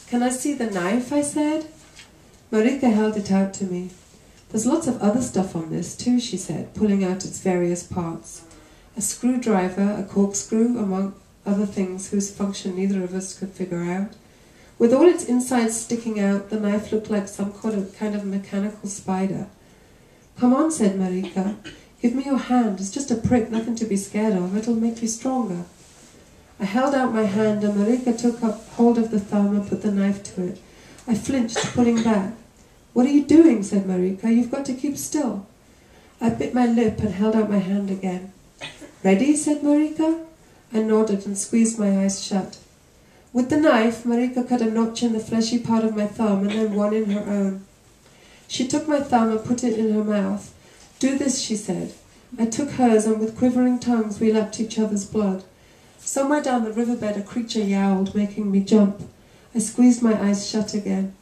"Can I see the knife?" I said. Marika held it out to me. "There's lots of other stuff on this too," she said, pulling out its various parts. A screwdriver, a corkscrew, among other things whose function neither of us could figure out. With all its insides sticking out, the knife looked like some kind of mechanical spider. "Come on," said Marika. "Give me your hand. It's just a prick, nothing to be scared of. It'll make you stronger." I held out my hand and Marika took up hold of the thumb and put the knife to it. I flinched, pulling back. "What are you doing?" said Marika. "You've got to keep still." I bit my lip and held out my hand again. "Ready?" said Marika. I nodded and squeezed my eyes shut. With the knife, Marika cut a notch in the fleshy part of my thumb and then one in her own. She took my thumb and put it in her mouth. "Do this," she said. I took hers and with quivering tongues we lapped each other's blood. Somewhere down the riverbed a creature yowled, making me jump. I squeezed my eyes shut again.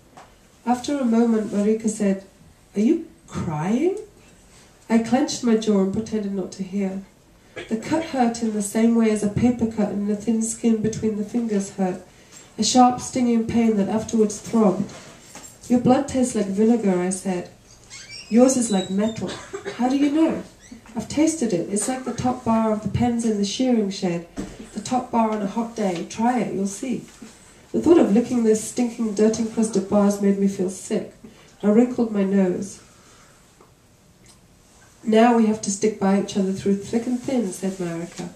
After a moment, Marika said, "Are you crying?" I clenched my jaw and pretended not to hear. The cut hurt in the same way as a paper cut in the thin skin between the fingers hurt, a sharp stinging pain that afterwards throbbed. "Your blood tastes like vinegar," I said. "Yours is like metal." "How do you know?" "I've tasted it. It's like the top bar of the pens in the shearing shed. The top bar on a hot day. Try it, you'll see." The thought of licking those stinking, dirt-encrusted bars made me feel sick. I wrinkled my nose. "Now we have to stick by each other through thick and thin," said Marika.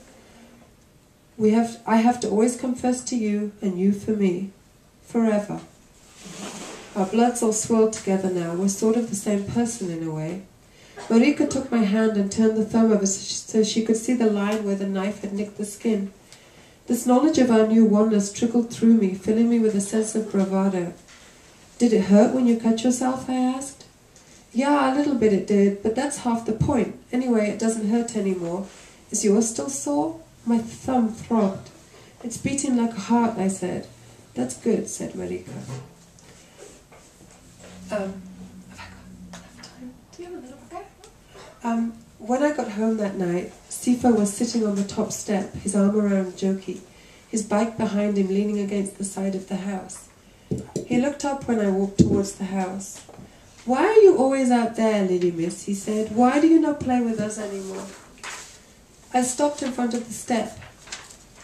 I have to always come first to you, and you for me. Forever." Our bloods all swirled together now. We're sort of the same person in a way. Marika took my hand and turned the thumb over so she could see the line where the knife had nicked the skin. This knowledge of our new oneness trickled through me, filling me with a sense of bravado. "Did it hurt when you cut yourself?" I asked. "Yeah, a little bit it did, but that's half the point. Anyway, it doesn't hurt anymore. Is yours still sore?" My thumb throbbed. "It's beating like a heart," I said. "That's good," said Marika. Have I got enough time? Do you have a little bit? When I got home that night, Sifa was sitting on the top step, his arm around Joki, his bike behind him leaning against the side of the house. He looked up when I walked towards the house. "Why are you always out there, Lily Miss?" he said. "Why do you not play with us anymore?" I stopped in front of the step.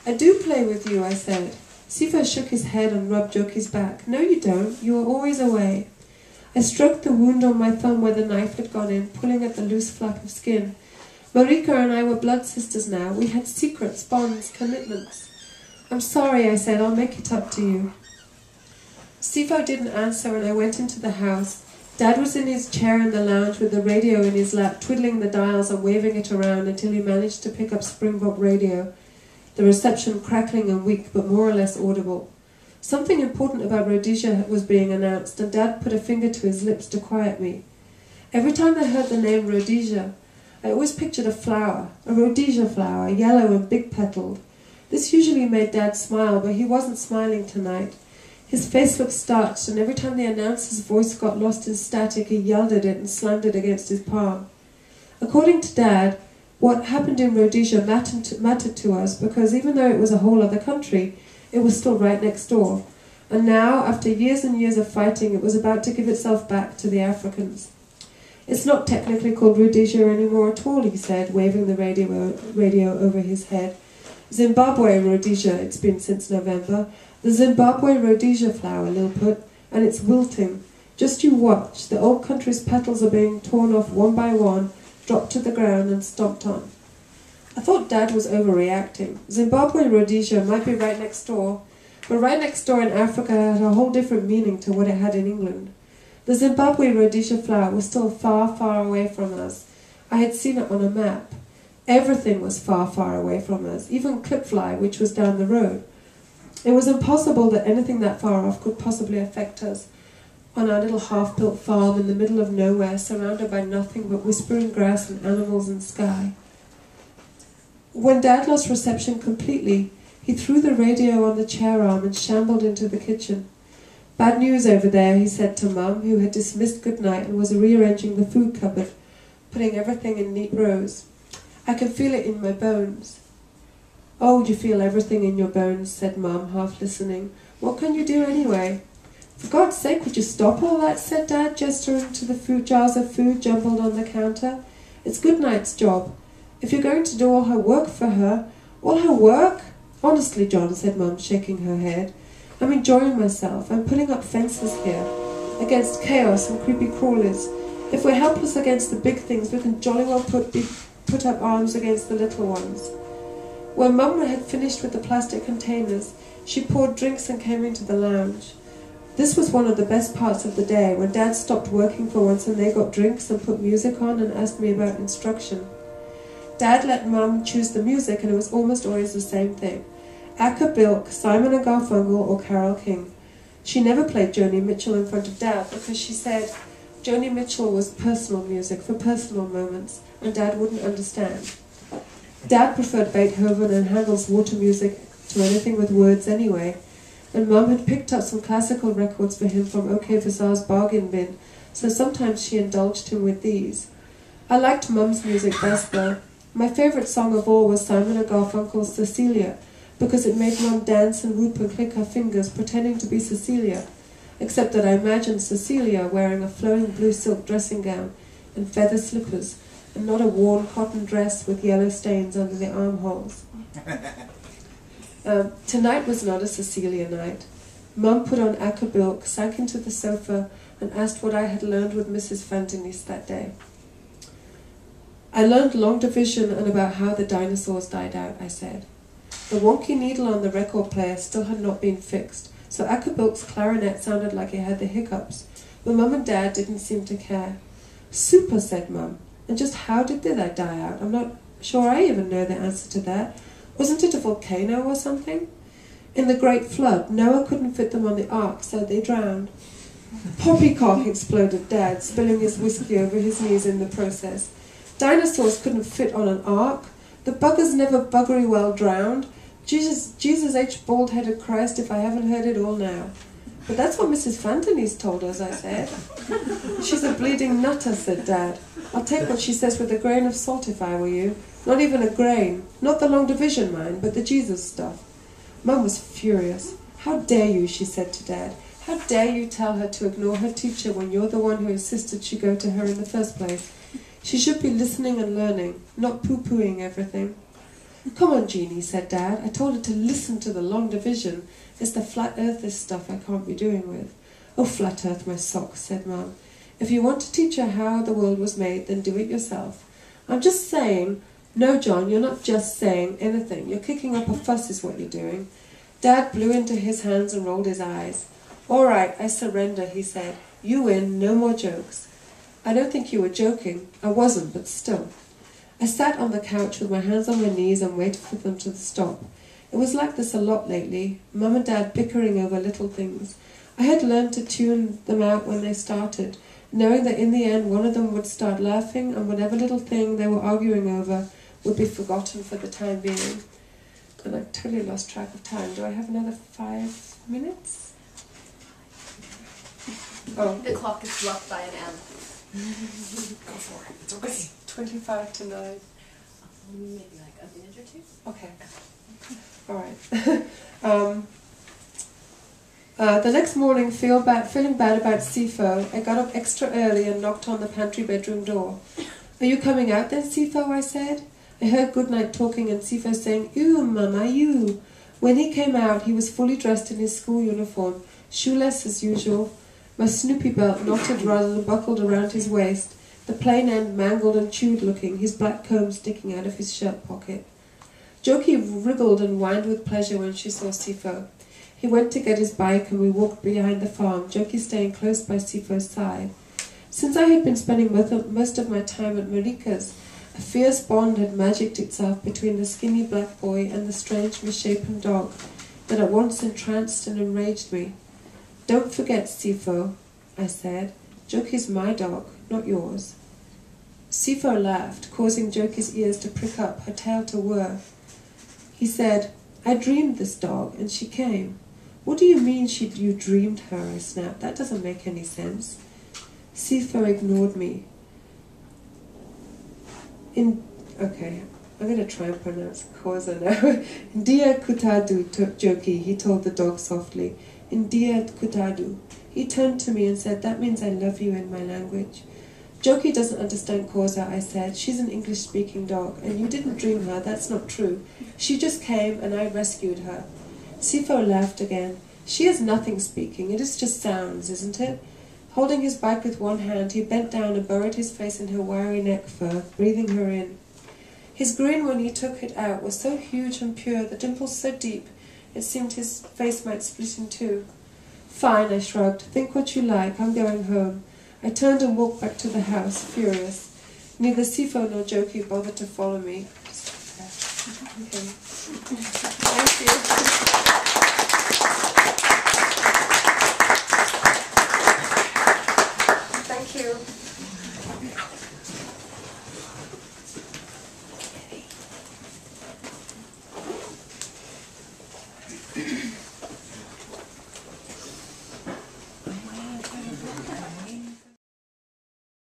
"I do play with you," I said. Sifa shook his head and rubbed Joki's back. "No, you don't. You are always away." I stroked the wound on my thumb where the knife had gone in, pulling at the loose flap of skin. Marika and I were blood sisters now. We had secrets, bonds, commitments. "I'm sorry," I said. "I'll make it up to you." Sifo didn't answer and I went into the house. Dad was in his chair in the lounge with the radio in his lap, twiddling the dials and waving it around until he managed to pick up Springbok radio, the reception crackling and weak but more or less audible. Something important about Rhodesia was being announced, and Dad put a finger to his lips to quiet me. Every time I heard the name Rhodesia, I always pictured a flower, a Rhodesia flower, yellow and big-petaled. This usually made Dad smile, but he wasn't smiling tonight. His face looked starched, and every time the announcer's voice got lost in static, he yelled at it and slammed it against his palm. According to Dad, what happened in Rhodesia mattered to us, because even though it was a whole other country, it was still right next door. And now, after years and years of fighting, it was about to give itself back to the Africans. "It's not technically called Rhodesia anymore at all," he said, waving the radio over his head. "Zimbabwe Rhodesia, it's been since November. The Zimbabwe Rhodesia flower, Lilput, and it's wilting. Just you watch. The old country's petals are being torn off one by one, dropped to the ground and stomped on." I thought Dad was overreacting. Zimbabwe Rhodesia might be right next door, but right next door in Africa had a whole different meaning to what it had in England. The Zimbabwe Rhodesia flower was still far, far away from us. I had seen it on a map. Everything was far, far away from us, even Clipfly, which was down the road. It was impossible that anything that far off could possibly affect us on our little half-built farm in the middle of nowhere, surrounded by nothing but whispering grass and animals and sky. When Dad lost reception completely, he threw the radio on the chair arm and shambled into the kitchen. "Bad news over there," he said to Mum, who had dismissed goodnight and was rearranging the food cupboard, putting everything in neat rows. "I can feel it in my bones." "Oh, you feel everything in your bones," said Mum, half listening. "What can you do anyway?" For God's sake, would you stop all that, said Dad, gesturing to the food jars of food jumbled on the counter. It's Goodnight's job. If you're going to do all her work for her... All her work? Honestly, John, said Mum, shaking her head. I'm enjoying myself. I'm putting up fences here, against chaos and creepy crawlers. If we're helpless against the big things, we can jolly well put up arms against the little ones. When Mum had finished with the plastic containers, she poured drinks and came into the lounge. This was one of the best parts of the day, when Dad stopped working for once and they got drinks and put music on and asked me about instruction. Dad let Mum choose the music, and it was almost always the same thing. Akka Bilk, Simon and Garfunkel, or Carole King. She never played Joni Mitchell in front of Dad because she said Joni Mitchell was personal music for personal moments, and Dad wouldn't understand. Dad preferred Beethoven and Handel's water music to anything with words anyway, and Mum had picked up some classical records for him from OK Bazaar's bargain bin, so sometimes she indulged him with these. I liked Mum's music best though. My favourite song of all was Simon and Garfunkel's Cecilia, because it made Mum dance and whoop and click her fingers pretending to be Cecilia, except that I imagined Cecilia wearing a flowing blue silk dressing gown and feather slippers, and not a worn cotton dress with yellow stains under the armholes. Tonight was not a Cecilia night. Mum put on Akka Bilk, sank into the sofa, and asked what I had learned with Mrs. Fantenis that day. I learned long division and about how the dinosaurs died out, I said. The wonky needle on the record player still had not been fixed, so Akka Bilk's clarinet sounded like it had the hiccups, but Mum and Dad didn't seem to care. Super, said Mum. And just how did they die out? I'm not sure I even know the answer to that. Wasn't it a volcano or something? In the Great Flood, Noah couldn't fit them on the ark, so they drowned. Poppycock, exploded Dad, spilling his whiskey over his knees in the process. Dinosaurs couldn't fit on an ark. The buggers never buggery well drowned. Jesus H. Bald-headed Christ, if I haven't heard it all now. But that's what Mrs. Fantenis told us, I said. She's a bleeding nutter, said Dad. I'll take what she says with a grain of salt if I were you. Not even a grain. Not the long division, mind, but the Jesus stuff. Mum was furious. How dare you, she said to Dad. How dare you tell her to ignore her teacher when you're the one who insisted she go to her in the first place? She should be listening and learning, not poo-pooing everything. Come on, Jeanie, said Dad. I told her to listen to the long division. It's the flat earthers stuff I can't be doing with. Oh, flat earth, my socks, said Mum. If you want to teach her how the world was made, then do it yourself. I'm just saying... No, John, you're not just saying anything. You're kicking up a fuss is what you're doing. Dad blew into his hands and rolled his eyes. All right, I surrender, he said. You win, no more jokes. I don't think you were joking. I wasn't, but still. I sat on the couch with my hands on my knees and waited for them to stop. It was like this a lot lately, Mum and Dad bickering over little things. I had learned to tune them out when they started, knowing that in the end one of them would start laughing and whatever little thing they were arguing over would be forgotten for the time being. And I totally lost track of time. Do I have another 5 minutes? Oh. The clock is blocked by an M. Go for it. It's okay. 25 to 9. Maybe like a minute or two. Okay. All right. The next morning, feeling bad about Sifo, I got up extra early and knocked on the pantry bedroom door. Are you coming out then, Sifo? I said. I heard Goodnight talking and Sifo saying, "Ew, Mama, you." When he came out, he was fully dressed in his school uniform, shoeless as usual, my Snoopy belt knotted rather than buckled around his waist, the plain end mangled and chewed looking, his black comb sticking out of his shirt pocket. Jokey wriggled and whined with pleasure when she saw Sifo. He went to get his bike and we walked behind the farm, Jokey staying close by Sifo's side. Since I had been spending most of my time at Marika's, a fierce bond had magicked itself between the skinny black boy and the strange misshapen dog that at once entranced and enraged me. "Don't forget, Sifo," I said. "Jokey's my dog, not yours." Sifo laughed, causing Jokey's ears to prick up, her tail to whir. He said, "I dreamed this dog, and she came." "What do you mean you dreamed her?" I snapped. "That doesn't make any sense." Sifo ignored me. Okay, I'm going to try and pronounce Kosa now. "Dia kutadu, Jokey," he told the dog softly. India Kutadu. He turned to me and said, "That means I love you in my language." "Joki doesn't understand Kosa," I said. "She's an English-speaking dog, and you didn't dream her, that's not true. She just came, and I rescued her." Sifo laughed again. "She is nothing speaking, it is just sounds, isn't it?" Holding his bike with one hand, he bent down and burrowed his face in her wiry neck fur, breathing her in. His grin when he took it out was so huge and pure, the dimples so deep, it seemed his face might split in two. "Fine," I shrugged. "Think what you like, I'm going home." I turned and walked back to the house, furious. Neither Sifo nor Joki bothered to follow me. Okay. Thank you.